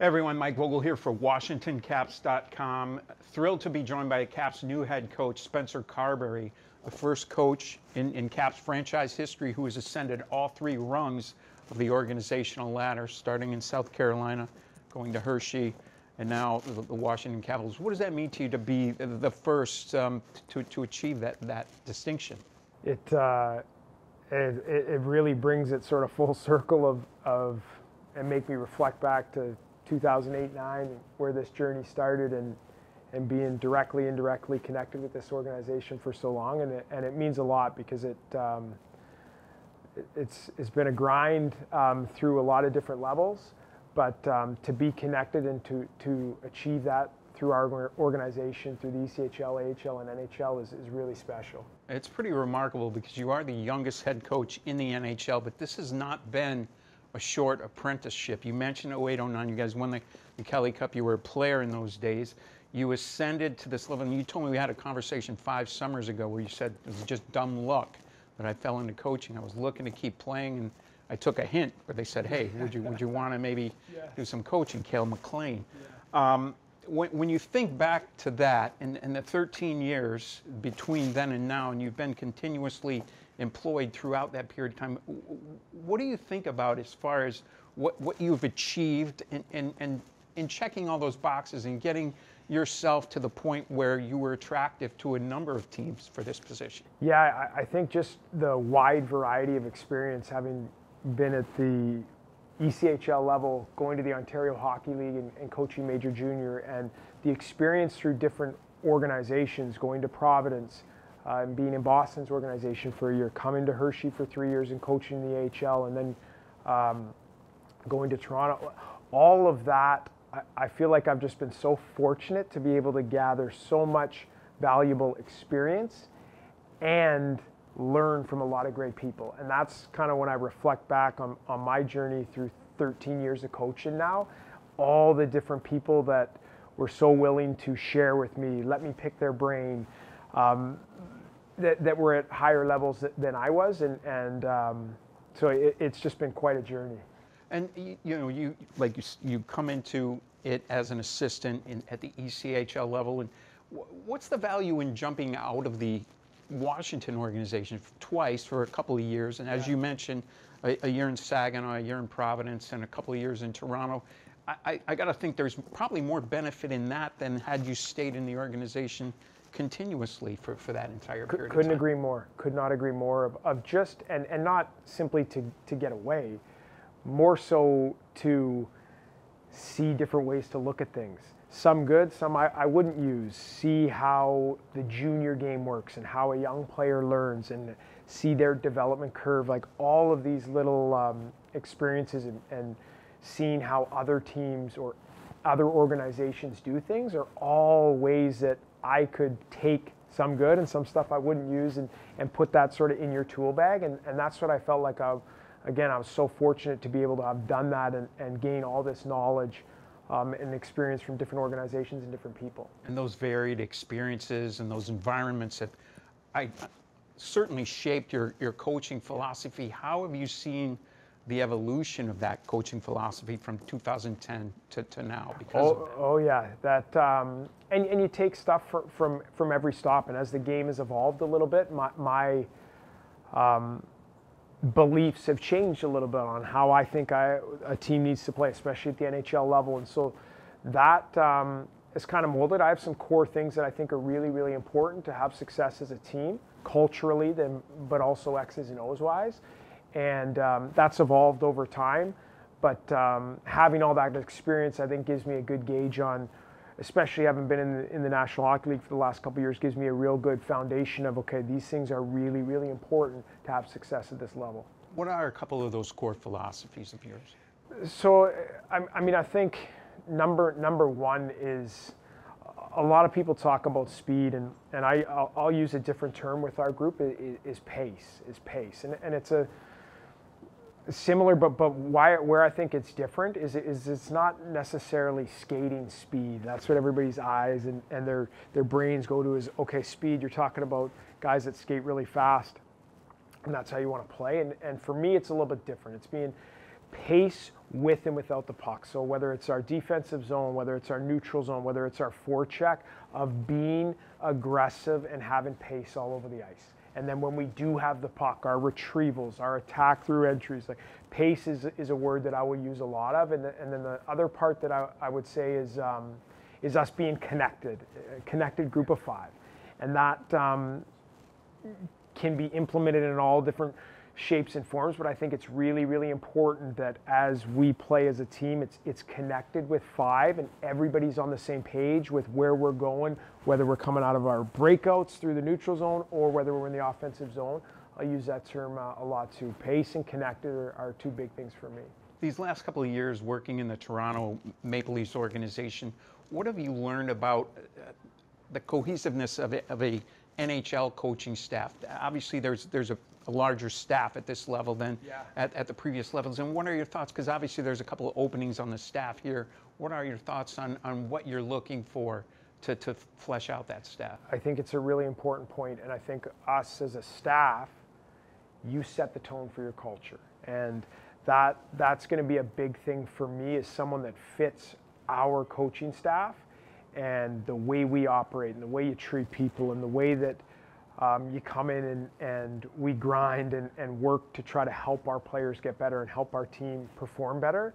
Everyone, Mike Vogel here for WashingtonCaps.com. Thrilled to be joined by Caps' new head coach, Spencer Carbery, the first coach in Caps franchise history who has ascended all three rungs of the organizational ladder, starting in South Carolina, going to Hershey, and now the Washington Capitals. What does that mean to you to be the first to achieve that distinction? It really brings it sort of full circle of and make me reflect back to 2008-9, where this journey started, and being directly, indirectly connected with this organization for so long, and it means a lot because it's been a grind through a lot of different levels, but to be connected and to achieve that through our organization, through the ECHL, AHL, and NHL is really special. It's pretty remarkable because you are the youngest head coach in the NHL, but this has not been a short apprenticeship. You mentioned 08-09, you guys won the Kelly Cup. You were a player in those days. You ascended to this level, and you told me we had a conversation 5 summers ago where you said it was just dumb luck that I fell into coaching. I was looking to keep playing, and I took a hint, but they said, hey, would you want to maybe do some coaching, Cale McLean? Yeah. When you think back to that and the 13 years between then and now, and you've been continuously employed throughout that period of time, what do you think about as far as what you've achieved in checking all those boxes and getting yourself to the point where you were attractive to a number of teams for this position? Yeah, I think just the wide variety of experience, having been at the ECHL level, going to the Ontario Hockey League and coaching Major Junior, and the experience through different organizations, going to Providence, and being in Boston's organization for a year, coming to Hershey for 3 years and coaching the AHL, and then going to Toronto. All of that, I feel like I've just been so fortunate to be able to gather so much valuable experience and learn from a lot of great people. And that's kind of when I reflect back on my journey through 13 years of coaching now, all the different people that were so willing to share with me, let me pick their brain, that were at higher levels than I was, and so it's just been quite a journey. And you come into it as an assistant at the ECHL level, and what's the value in jumping out of the Washington organization twice for a couple of years, and as you mentioned, a year in Saginaw, a year in Providence, and a couple of years in Toronto? I got to think there's probably more benefit in that than had you stayed in the organization continuously for that entire period of time. Couldn't agree more. Could not agree more of just, and not simply to get away, more so to see different ways to look at things. Some good, some I wouldn't use. See how the junior game works and how a young player learns, and see their development curve, like all of these little experiences, and seeing how other teams or other organizations do things are all ways that I could take some good and some stuff I wouldn't use, and put that sort of in your tool bag. And that's what I felt like I was so fortunate to be able to have done that and gain all this knowledge and experience from different organizations and different people. And those varied experiences and those environments that I certainly shaped your coaching philosophy. How have you seen the evolution of that coaching philosophy from 2010 to now? Oh yeah, that and you take stuff from every stop, and as the game has evolved a little bit, my beliefs have changed a little bit on how I think a team needs to play, especially at the NHL level, and so that is kind of molded. I have some core things that I think are really, really important to have success as a team, culturally, but also X's and O's wise. And that's evolved over time, but having all that experience, I think, gives me a good gauge on, especially having been in the National Hockey League for the last couple of years, gives me a real good foundation of, okay, these things are really, really important to have success at this level. What are a couple of those core philosophies of yours? So, I think number one is, a lot of people talk about speed, and I'll use a different term with our group, is pace. And it's a similar, but where I think it's different is it's not necessarily skating speed. That's what everybody's eyes and their brains go to, is, okay, speed. You're talking about guys that skate really fast, and that's how you want to play. And for me, it's a little bit different. It's being pace with and without the puck. So whether it's our defensive zone, whether it's our neutral zone, whether it's our forecheck, of being aggressive and having pace all over the ice. And then when we do have the puck, our retrievals, our attack through entries, like pace is a word that I will use a lot of. And then the other part that I would say is us being connected group of five. And that can be implemented in all different shapes and forms, but I think it's really, really important that as we play as a team, it's connected with five and everybody's on the same page with where we're going, whether we're coming out of our breakouts through the neutral zone or whether we're in the offensive zone. I'll use that term a lot too. Pace and connected are two big things for me. These last couple of years working in the Toronto Maple Leafs organization, what have you learned about the cohesiveness of a NHL coaching staff? Obviously, there's a larger staff at this level than at the previous levels. And what are your thoughts? Because obviously there's a couple of openings on the staff here. What are your thoughts on what you're looking for to flesh out that staff? I think it's a really important point, and I think us as a staff, you set the tone for your culture. And that's going to be a big thing for me as someone that fits our coaching staff and the way we operate and the way you treat people and the way that you come in and we grind and work to try to help our players get better and help our team perform better.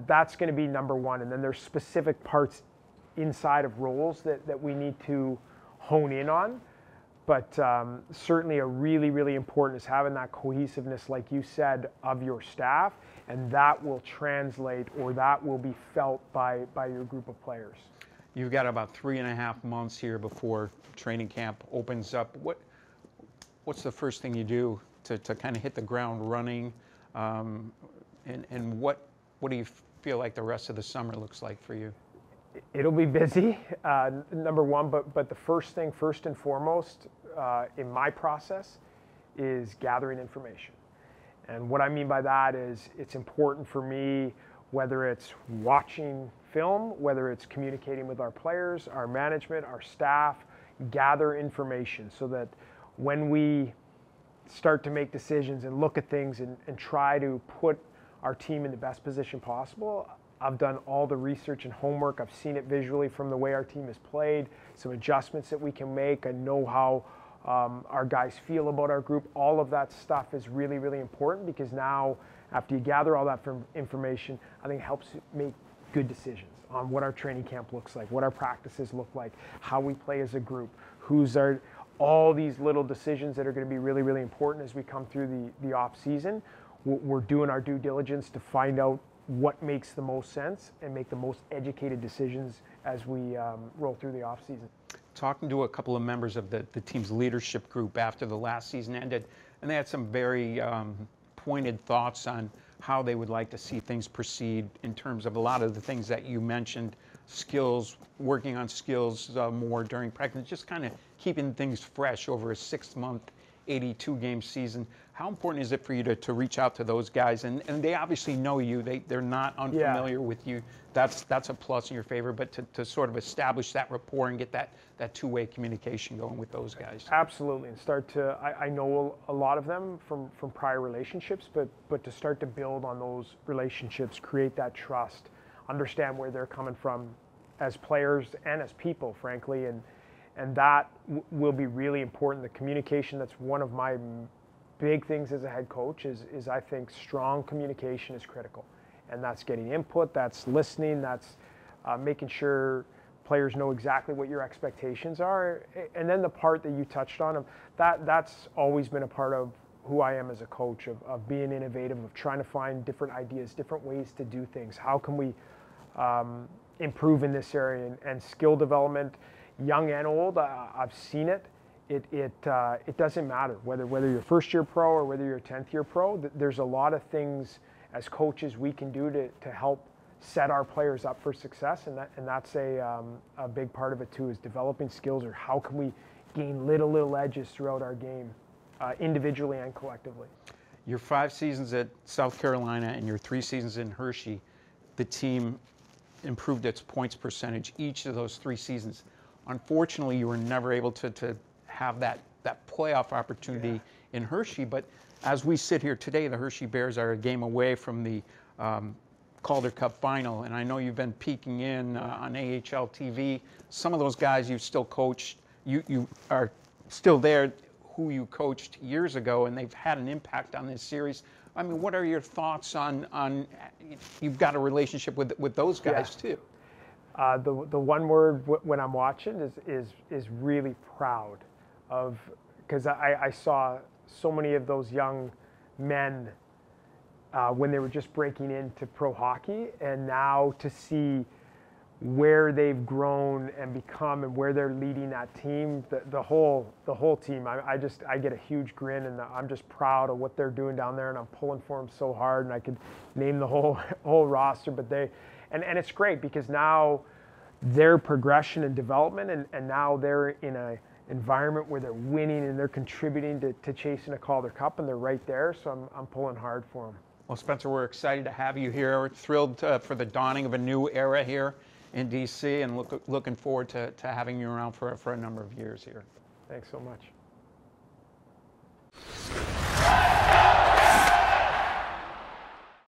That's going to be number one. And then there's specific parts inside of roles that we need to hone in on. But certainly a really, really important is having that cohesiveness, like you said, of your staff. And that will translate or that will be felt by your group of players. You've got about 3.5 months here before training camp opens up. What's the first thing you do to kind of hit the ground running? And what do you feel like the rest of the summer looks like for you? It'll be busy, number one, but the first and foremost in my process is gathering information. And what I mean by that is it's important for me, whether it's watching film, whether it's communicating with our players, our management, our staff, gather information so that when we start to make decisions and look at things and try to put our team in the best position possible, I've done all the research and homework. I've seen it visually from the way our team has played, some adjustments that we can make. I know how our guys feel about our group. All of that stuff is really, really important because now, after you gather all that information, I think it helps make good decisions on what our training camp looks like, what our practices look like, how we play as a group, all these little decisions that are going to be really, really important as we come through the off season. We're doing our due diligence to find out what makes the most sense and make the most educated decisions as we roll through the off season. Talking to a couple of members of the team's leadership group after the last season ended, and they had some very pointed thoughts on how they would like to see things proceed in terms of a lot of the things that you mentioned, skills, working on skills more during practice, just kind of keeping things fresh over a 6-month, 82-game season. How important is it for you to reach out to those guys? And they obviously know you. They're not unfamiliar with you. That's a plus in your favor. But to sort of establish that rapport and get that two-way communication going with those guys. Absolutely. And start to, I know a lot of them from prior relationships, but to start to build on those relationships, create that trust, understand where they're coming from as players and as people, frankly. And that will be really important. The communication, that's one of my big things as a head coach is I think strong communication is critical. And that's getting input, that's listening, that's making sure players know exactly what your expectations are. And then the part that you touched on, that's always been a part of who I am as a coach, of being innovative, of trying to find different ideas, different ways to do things. How can we improve in this area? And skill development, young and old, I've seen it. It doesn't matter whether you're first-year pro or whether you're 10th-year pro. There's a lot of things as coaches we can do to help set our players up for success, and that's a big part of it too, is developing skills, or how can we gain little edges throughout our game, individually and collectively. Your 5 seasons at South Carolina and your 3 seasons in Hershey, the team improved its points percentage each of those 3 seasons. Unfortunately, you were never able to have that playoff opportunity in Hershey, but as we sit here today, the Hershey Bears are a game away from the Calder Cup final, and I know you've been peeking in on AHL TV. Some of those guys you've still coached, you are still there, who you coached years ago, and they've had an impact on this series. I mean, what are your thoughts on you've got a relationship with those guys too? The one word when I'm watching is really proud of, because I saw so many of those young men when they were just breaking into pro hockey, and now to see where they've grown and become and where they're leading that team, the whole team, I get a huge grin, and I'm just proud of what they're doing down there, and I'm pulling for them so hard, and I could name the whole roster, but and it's great because now their progression and development, and now they're in a environment where they're winning and they're contributing to chasing a Calder Cup, and they're right there, so I'm pulling hard for them. Well, Spencer, we're excited to have you here. We're thrilled for the dawning of a new era here in DC, and looking forward to having you around for a number of years here. Thanks so much.